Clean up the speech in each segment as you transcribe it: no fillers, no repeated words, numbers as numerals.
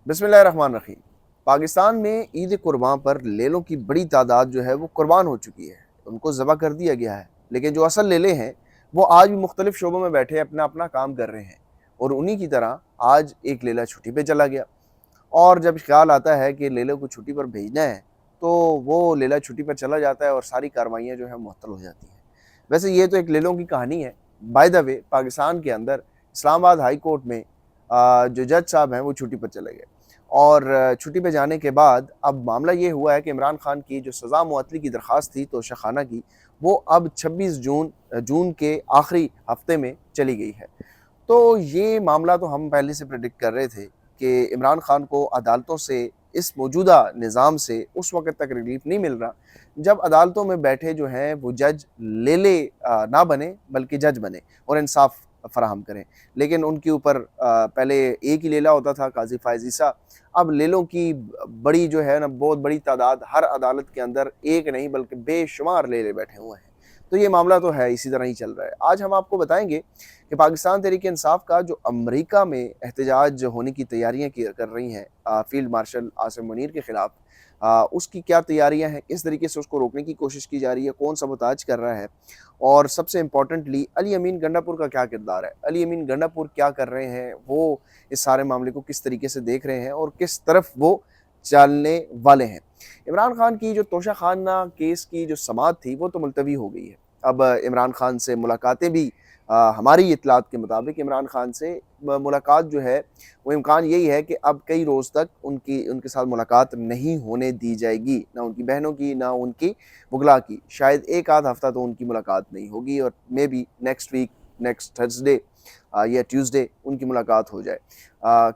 बिस्मिल्लाहिर्रहमानिर्रहीम। पाकिस्तान में ईद कुर्बान पर लेलों की बड़ी तादाद जो है वो कुर्बान हो चुकी है, उनको ज़बह कर दिया गया है। लेकिन जो असल लेले हैं वो आज भी मुख्तलिफ शोबों में बैठे अपना अपना काम कर रहे हैं, और उन्हीं की तरह आज एक लेला छुट्टी पे चला गया। और जब ख्याल आता है कि लेले को छुट्टी पर भेजना है तो वो लेला छुट्टी पर चला जाता है और सारी कार्रवाइयाँ जो है मुअत्तल हो जाती हैं। वैसे ये तो एक लेलों की कहानी है। बाय द वे, पाकिस्तान के अंदर इस्लामाबाद हाई कोर्ट में जो जज साहब हैं वो छुट्टी पर चले गए, और छुट्टी पे जाने के बाद अब मामला ये हुआ है कि इमरान खान की जो सज़ा मुअत्तली की दरख्वास्त थी तोशाखाना की, वो अब 26 जून के आखिरी हफ्ते में चली गई है। तो ये मामला तो हम पहले से प्रेडिक्ट कर रहे थे कि इमरान खान को अदालतों से, इस मौजूदा निज़ाम से उस वक़्त तक रिलीफ नहीं मिल रहा जब अदालतों में बैठे जो हैं वो जज लेले ना बने बल्कि जज बने और इंसाफ फराहम करें। लेकिन उनके ऊपर पहले एक ही लेला होता था, काज़ी फ़ाइज़ ईसा। अब लेलों की बड़ी जो है ना, बहुत बड़ी तादाद, हर अदालत के अंदर एक नहीं बल्कि बेशुमार लेले बैठे हुए हैं। तो ये मामला तो है, इसी तरह ही चल रहा है। आज हम आपको बताएंगे कि पाकिस्तान तहरीक इंसाफ का जो अमेरिका में एहतजाज होने की तैयारियां कर रही हैं फील्ड मार्शल आसिम मुनीर के खिलाफ, उसकी क्या तैयारियां हैं, किस तरीके से उसको रोकने की कोशिश की जा रही है, कौन सबोताज कर रहा है, और सबसे इम्पोर्टेंटली अली अमीन गंडापुर का क्या किरदार है, अली अमीन गंडापुर क्या कर रहे हैं, वो इस सारे मामले को किस तरीके से देख रहे हैं और किस तरफ वो चलने वाले हैं। इमरान खान की जो तोशाखाना केस की जो समाअत थी वो तो मुलतवी हो गई है। अब इमरान खान से मुलाकातें भी, हमारी इत्तलात के मुताबिक इमरान खान से मुलाकात जो है वो इम्कान यही है कि अब कई रोज़ तक उनके साथ मुलाकात नहीं होने दी जाएगी, ना उनकी बहनों की ना उनकी वकला की। शायद एक आध हफ़्ता तो उनकी मुलाकात नहीं होगी, और maybe next week, next Thursday या ट्यूसडे उनकी मुलाकात हो जाए।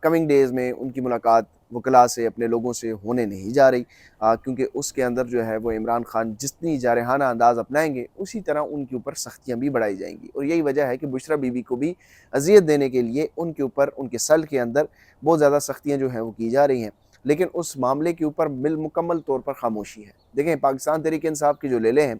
कमिंग डेज़ में उनकी मुलाकात वकला से, अपने लोगों से होने नहीं जा रही, क्योंकि उसके अंदर जो है वो इमरान खान जितनी जारहाना अंदाज़ अपनाएंगे उसी तरह उनके ऊपर सख्तियाँ भी बढ़ाई जाएंगी। और यही वजह है कि बुशरा बीबी को भी अजियत देने के लिए उनके ऊपर, उनके सल के अंदर बहुत ज़्यादा सख्तियाँ जो हैं वो की जा रही हैं। लेकिन उस मामले के ऊपर मुकम्मल तौर पर खामोशी है। देखें, पाकिस्तान तहरीक इंसाफ के जो लेले हैं,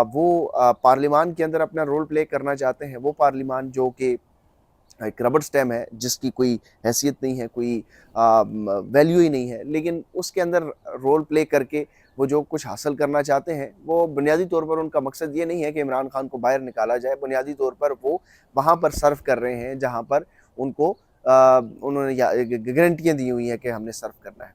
वो पार्लिमान के अंदर अपना रोल प्ले करना चाहते हैं। वो पार्लिमान जो कि एक रबड़ स्टैम्प है, जिसकी कोई हैसियत नहीं है, कोई वैल्यू ही नहीं है, लेकिन उसके अंदर रोल प्ले करके वो जो कुछ हासिल करना चाहते हैं, वो बुनियादी तौर पर उनका मकसद ये नहीं है कि इमरान खान को बाहर निकाला जाए। बुनियादी तौर पर वो वहाँ पर सर्व कर रहे हैं जहाँ पर उनको उन्होंने गारंटियाँ दी हुई हैं कि हमने सर्व करना है।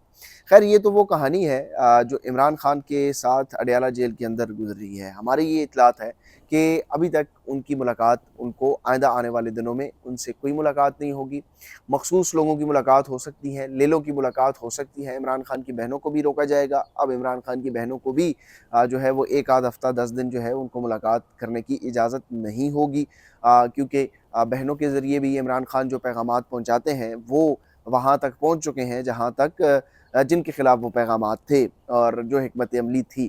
खैर, ये तो वो कहानी है जो इमरान खान के साथ अडयाला जेल के अंदर गुजर रही है। हमारी ये इत्तलात है कि अभी तक उनकी मुलाकात, उनको आइंदा आने वाले दिनों में उनसे कोई मुलाकात नहीं होगी। मखसूस लोगों की मुलाकात हो सकती है, लेलों की मुलाकात हो सकती है। इमरान खान की बहनों को भी रोका जाएगा। अब इमरान खान की बहनों को भी जो है वो एक आध हफ्ता 10 दिन जो है उनको मुलाकात करने की इजाज़त नहीं होगी, क्योंकि बहनों के ज़रिए भी इमरान खान जो पैगामात पहुँचाते हैं वो वहाँ तक पहुँच चुके हैं जहाँ तक जिनके खिलाफ वो पैगामात थे और जो हिकमत अमली थी।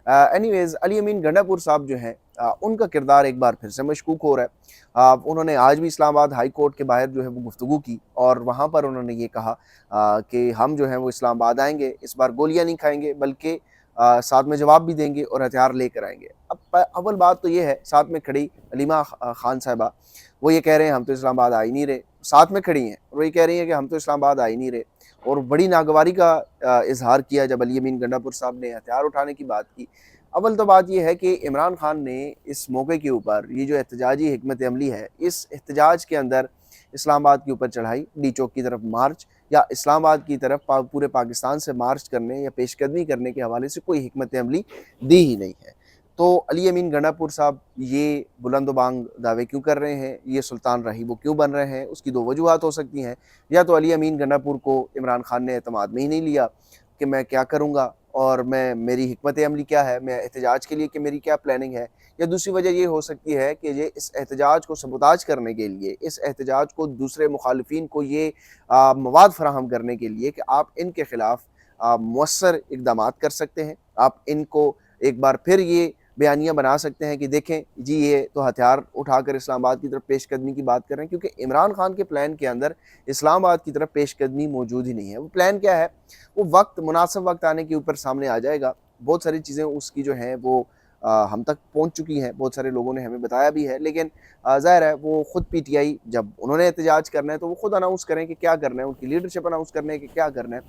एनीवेज़, अली अमीन गंडापुर साहब जो हैं, उनका किरदार एक बार फिर से मशकूक हो रहा है। उन्होंने आज भी इस्लामाबाद हाई कोर्ट के बाहर जो है वो गुफ्तगू की, और वहाँ पर उन्होंने ये कहा कि हम जो है वो इस्लामाबाद आएंगे, इस बार गोलियां नहीं खाएंगे बल्कि साथ में जवाब भी देंगे और हथियार लेकर आएंगे। अब अव्वल बात तो ये है, साथ में खड़ी अलीमा खान साहिबा, वो ये कह रहे हैं हम तो इस्लामाबाद आ ही नहीं रहे। साथ में खड़ी हैं, वो ये कह रही हैं कि हम तो इस्लामाबाद आ ही नहीं रहे। और बड़ी नागवारी का इजहार किया जब अली अमीन गंडापुर साहब ने हथियार उठाने की बात की। अव्वल तो बात यह है कि इमरान खान ने इस मौके के ऊपर ये जो एहतजाजी हिकमत अमली है, इस एहतजाज के अंदर इस्लामाबाद के ऊपर चढ़ाई, डी चौक की तरफ मार्च, या इस्लामाबाद की तरफ पूरे पाकिस्तान से मार्च करने या पेशकदमी करने के हवाले से कोई हिकमत अमली दी ही नहीं है। तो अली अमीन गंडापुर साहब ये बुलंद-बांग दावे क्यों कर रहे हैं, ये सुल्तान राही वो क्यों बन रहे हैं, उसकी दो वजूहात हो सकती हैं। या तो अली अमीन गंडापुर को इमरान खान ने एतमाद में ही नहीं लिया कि मैं क्या करूँगा और मेरी हिकमत अमली क्या है, मैं एहतजाज के लिए कि मेरी क्या प्लानिंग है। या दूसरी वजह ये हो सकती है कि ये इस एहतजाज को सबोताज करने के लिए, इस एहतजाज को दूसरे मुखालिफिन को ये मवाद फराहम करने के लिए कि आप इनके खिलाफ मौसर इकदामात कर सकते हैं। आप इनको एक बार फिर ये बयानियाँ बना सकते हैं कि देखें जी, ये तो हथियार उठाकर इस्लामाबाद की तरफ पेशकदमी की बात कर रहे हैं, क्योंकि इमरान खान के प्लान के अंदर इस्लामाबाद की तरफ पेशकदमी मौजूद ही नहीं है। वो प्लान क्या है, वो वक्त, मुनासिब वक्त आने के ऊपर सामने आ जाएगा। बहुत सारी चीज़ें उसकी जो हैं वो हम तक पहुंच चुकी हैं, बहुत सारे लोगों ने हमें बताया भी है। लेकिन ज़ाहिर है वो खुद पीटीआई जब उन्होंने एहतजाज करना है तो वो खुद अनाउंस करें कि क्या करना है, उनकी लीडरशिप अनाउंस करना है कि क्या करना है,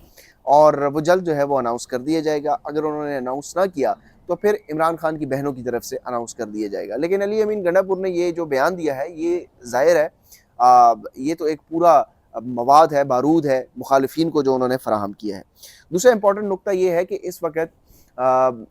और वो जल्द जो है वो अनाउंस कर दिया जाएगा। अगर उन्होंने अनाउंस ना किया तो फिर इमरान खान की बहनों की तरफ से अनाउंस कर दिया जाएगा। लेकिन अली अमीन गंडापुर ने ये जो बयान दिया है, ये ज़ाहिर है ये तो एक पूरा मवाद है, बारूद है मुखालिफिन को जो उन्होंने फराहम किया है। दूसरा इंपॉर्टेंट नुक्ता ये है कि इस वक्त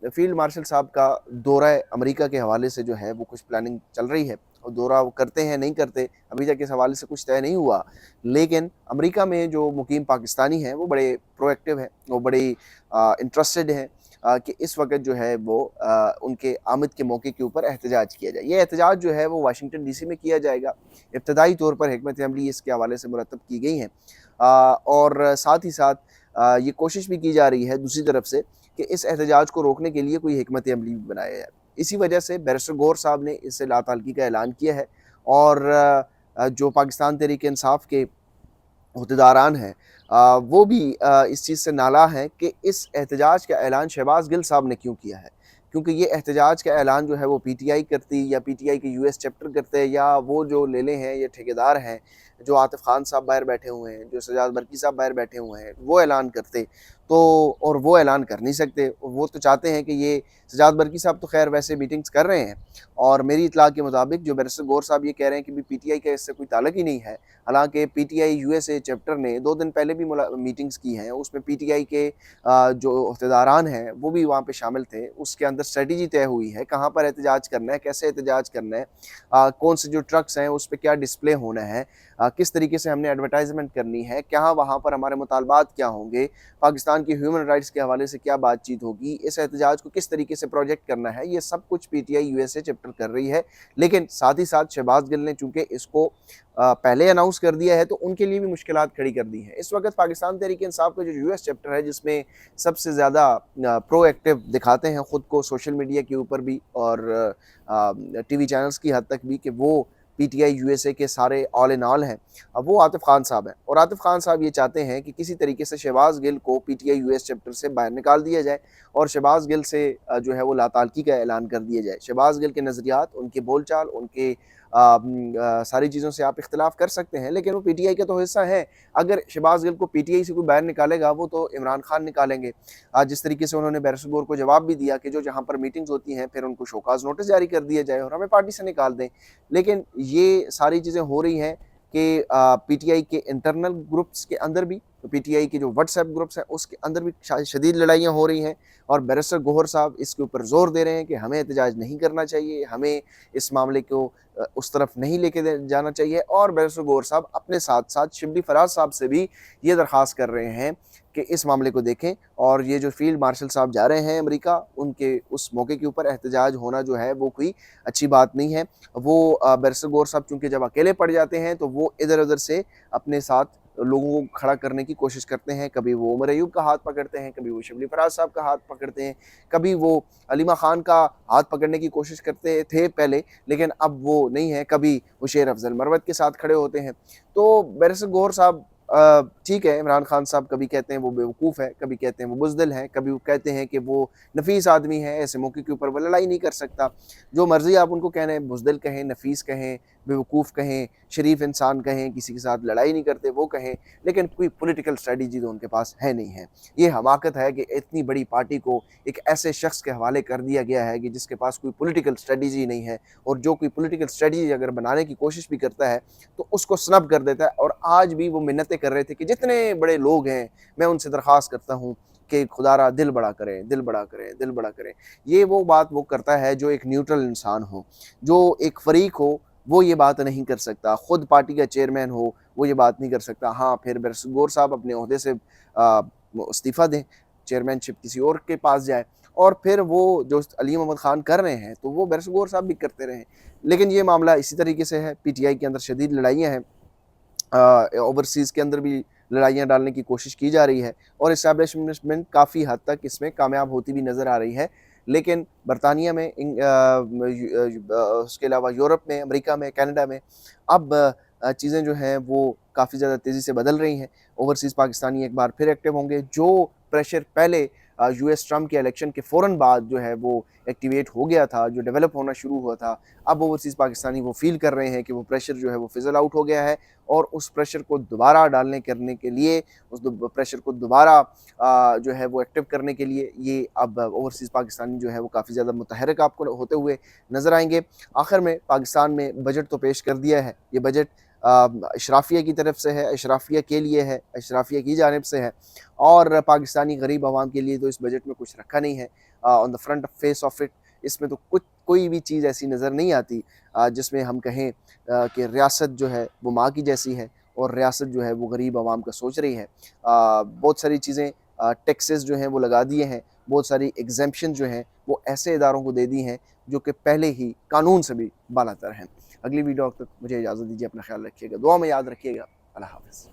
फील्ड मार्शल साहब का दौरा अमेरिका के हवाले से जो है वो कुछ प्लानिंग चल रही है, और दौरा वो करते हैं नहीं करते अभी तक इस हवाले से कुछ तय नहीं हुआ। लेकिन अमेरिका में जो मुकीम पाकिस्तानी हैं वो बड़े प्रोएक्टिव हैं, वो बड़े इंटरेस्टेड हैं कि इस वक्त जो है वो उनके आमद के मौके के ऊपर एहतजाज किया जाए। ये एहतजाज जो है वो वाशिंगटन डीसी में किया जाएगा। इब्तदाई तौर पर हिकमत अमली इसके हवाले से मुरतब की गई हैं, और साथ ही साथ ये कोशिश भी की जा रही है दूसरी तरफ से कि इस एहतजाज को रोकने के लिए कोई हिकमत अमली भी बनाया जाए। इसी वजह से बैरिस्टर गौहर साहब ने इससे लाताल्गी का ऐलान किया है, और जो पाकिस्तान तहरीक इंसाफ के अहदेदारान हैं वो भी इस चीज़ से नाला हैं कि इस एहतजाज का ऐलान शहबाज गिल साहब ने क्यों किया है, क्योंकि ये एहतजाज का ऐलान जो है वो पीटीआई करती या पीटीआई के यूएस चैप्टर करते, या वो जो लेले हैं ये ठेकेदार हैं जो आतिफ खान साहब बाहर बैठे हुए हैं, जो सजाद बरकी साहब बाहर बैठे हुए हैं, वो ऐलान करते तो, और वो ऐलान कर नहीं सकते। वो तो चाहते हैं कि ये सजाद बरकी साहब तो खैर वैसे मीटिंग्स कर रहे हैं, और मेरी इतला के मुताबिक जो बैरिस्टर गौहर साहब ये कह रहे हैं कि भी पीटीआई का इससे कोई ताल्लुक ही नहीं है। हालांकि पीटीआई यूएसए चैप्टर ने 2 दिन पहले भी मीटिंग्स की हैं, उसमें पीटीआई के जो अहदेदारान हैं वो भी वहाँ पे शामिल थे। उसके अंदर स्ट्रेटजी तय हुई है, कहाँ पर एहतजाज करना है, कैसे एहतजाज करना है, कौन से जो ट्रक्स हैं उस पर क्या डिस्प्ले होना है, किस तरीके से हमने एडवर्टाइजमेंट करनी है, क्या वहाँ पर हमारे मुतालबात क्या होंगे, पाकिस्तान की ह्यूमन राइट्स के हवाले से क्या बातचीत होगी, इस एहतजाज को किस तरीके से प्रोजेक्ट करना है, ये सब कुछ पीटीआई यूएसए चैप्टर कर रही है। लेकिन साथ ही साथ शहबाज गिल ने चूँकि इसको पहले अनाउंस कर दिया है तो उनके लिए भी मुश्किलात खड़ी कर दी हैं। इस वक्त पाकिस्तान तहरीक इंसाफ का जो यूएस चैप्टर है, जिसमें सबसे ज़्यादा प्रोएक्टिव दिखाते हैं ख़ुद को सोशल मीडिया के ऊपर भी और टीवी चैनल्स की हद तक भी, कि वो पीटीआई यूएसए के सारे ऑल इन ऑल हैं, अब वो आतिफ खान साहब हैं। और आतिफ खान साहब ये चाहते हैं कि किसी तरीके से शहबाज गिल को पीटीआई यूएस चैप्टर से बाहर निकाल दिया जाए, और शहबाज गिल से जो है वो लाताल्की का ऐलान कर दिया जाए। शहबाज गिल के नज़रियात, उनके बोलचाल, उनके सारी चीज़ों से आप इख्तिलाफ कर सकते हैं, लेकिन वो पीटीआई का तो हिस्सा है। अगर शहबाज गिल को पीटीआई से कोई बाहर निकालेगा वो तो इमरान खान निकालेंगे। जिस तरीके से उन्होंने बैरिस्टर गौहर को जवाब भी दिया कि जो जहाँ पर मीटिंग्स होती हैं फिर उनको शोकाज नोटिस जारी कर दिया जाए और हमें पार्टी से निकाल दें। लेकिन ये सारी चीज़ें हो रही हैं कि पीटीआई के इंटरनल ग्रुप्स के अंदर भी, पीटीआई के जो व्हाट्सएप ग्रुप्स हैं उसके अंदर भी शदीद लड़ाइयाँ हो रही हैं, और बैरिस्टर गौहर साहब इसके ऊपर जोर दे रहे हैं कि हमें एहतजाज नहीं करना चाहिए, हमें इस मामले को उस तरफ नहीं लेके जाना चाहिए। और बैरिस्टर गौहर साहब अपने साथ साथ शिबली फराज साहब से भी ये दरख्वास्त कर रहे हैं कि इस मामले को देखें, और ये जो फील्ड मार्शल साहब जा रहे हैं अमेरिका, उनके उस मौके के ऊपर एहतजाज होना जो है वो कोई अच्छी बात नहीं है। वो बैरिस्टर गौहर साहब चूँकि जब अकेले पड़ जाते हैं तो वो इधर उधर से अपने साथ लोगों को खड़ा करने की कोशिश करते हैं। कभी वो उमर अयूब का हाथ पकड़ते हैं, कभी वो शिबली फराज साहब का हाथ पकड़ते हैं, कभी वो अलीमा खान का हाथ पकड़ने की कोशिश करते थे पहले, लेकिन अब वो नहीं है। कभी वो शेर अफजल मरवत के साथ खड़े होते हैं। तो बैरिस्टर गौहर साहब ठीक है, इमरान खान साहब कभी कहते हैं वो बेवकूफ़ है, कभी कहते हैं वो बुज़दिल है, कभी वो कहते हैं कि वो नफीस आदमी है, ऐसे मौके के ऊपर वो लड़ाई नहीं कर सकता। जो मर्ज़ी आप उनको कहें, बुज़दिल कहें, नफीस कहें, बेवकूफ़ कहें, शरीफ इंसान कहें, किसी के साथ लड़ाई नहीं करते वो कहें, लेकिन कोई पॉलिटिकल स्ट्रैटेजी तो उनके पास है नहीं है। ये हमाकत है कि इतनी बड़ी पार्टी को एक ऐसे शख्स के हवाले कर दिया गया है कि जिसके पास कोई पॉलिटिकल स्ट्रैटेजी नहीं है, और जो कोई पॉलिटिकल स्ट्रैटेजी अगर बनाने की कोशिश भी करता है तो उसको स्नब कर देता है। और आज भी वो मिन्नतें कर रहे थे कि जितने बड़े लोग हैं मैं उनसे दरख्वास्त करता हूँ कि खुदारा दिल बड़ा करें, दिल बड़ा करें, दिल बड़ा करें। ये वो बात वो करता है जो एक न्यूट्रल इंसान हो, जो एक फरीक हो, वो ये बात नहीं कर सकता। खुद पार्टी का चेयरमैन हो वो ये बात नहीं कर सकता। हाँ, फिर बैरिस्टर गौहर साहब अपने ओहदे से इस्तीफ़ा दें, चेयरमैनशिप किसी और के पास जाए, और फिर वो जो अली मोहम्मद खान कर रहे हैं तो वो बैरिस्टर गौहर साहब भी करते रहें। लेकिन ये मामला इसी तरीके से है, पीटीआई के अंदर शदीद लड़ाइयाँ हैं, ओवरसीज़ के अंदर भी लड़ाइयाँ डालने की कोशिश की जा रही है, और इस्टेब्लिशमेंट काफ़ी हद तक इसमें कामयाब होती भी नज़र आ रही है। लेकिन बरतानिया में उसके अलावा यूरोप में, अमेरिका में, कनाडा में अब चीज़ें जो हैं वो काफ़ी ज़्यादा तेज़ी से बदल रही हैं। ओवरसीज़ पाकिस्तानी एक बार फिर एक्टिव होंगे। जो प्रेशर पहले US ٹرمپ کے الیکشن کے فوراً بعد جو ہے وہ ایکٹیویٹ ہو گیا تھا، جو ڈیولپ ہونا شروع ہوا تھا، اب اوورسیز پاکستانی وہ فیل کر رہے ہیں کہ وہ پریشر جو ہے وہ فزل آؤٹ ہو گیا ہے، اور اس پریشر کو دوبارہ کرنے کے لیے، اس پریشر کو دوبارہ جو ہے وہ ایکٹیو کرنے کے لیے یہ اب اوورسیز پاکستانی جو ہے وہ کافی زیادہ متحرک آپ کو ہوتے ہوئے نظر آئیں گے۔ آخر میں پاکستان میں بجٹ تو پیش کر دیا ہے، یہ بجٹ اشرافیہ کی طرف سے ہے، اشرافیہ کے لیے ہے، اشرافیہ کی جانب سے ہے، اور پاکستانی غریب عوام کے لیے تو اس بجٹ میں کچھ رکھا نہیں ہے۔ On the front face of it اس میں تو کوئی بھی چیز ایسی نظر نہیں آتی جس میں ہم کہیں کہ ریاست جو ہے وہ ماں کی جیسی ہے، اور ریاست جو ہے وہ غریب عوام کا سوچ رہی ہے۔ بہت ساری چیزیں ٹیکسز جو ہیں وہ لگا دیے ہیں، بہت ساری ایگزیمپشن جو ہیں وہ ایسے اداروں کو دے دی ہیں جو کہ پہلے ہی قانون سے بھی بالاتر ہیں۔ اگلی ویڈیو تک مجھے اجازت دیجیے، اپنا خیال رکھیے گا، دعا میں یاد رکھیے گا۔ اللہ حافظ۔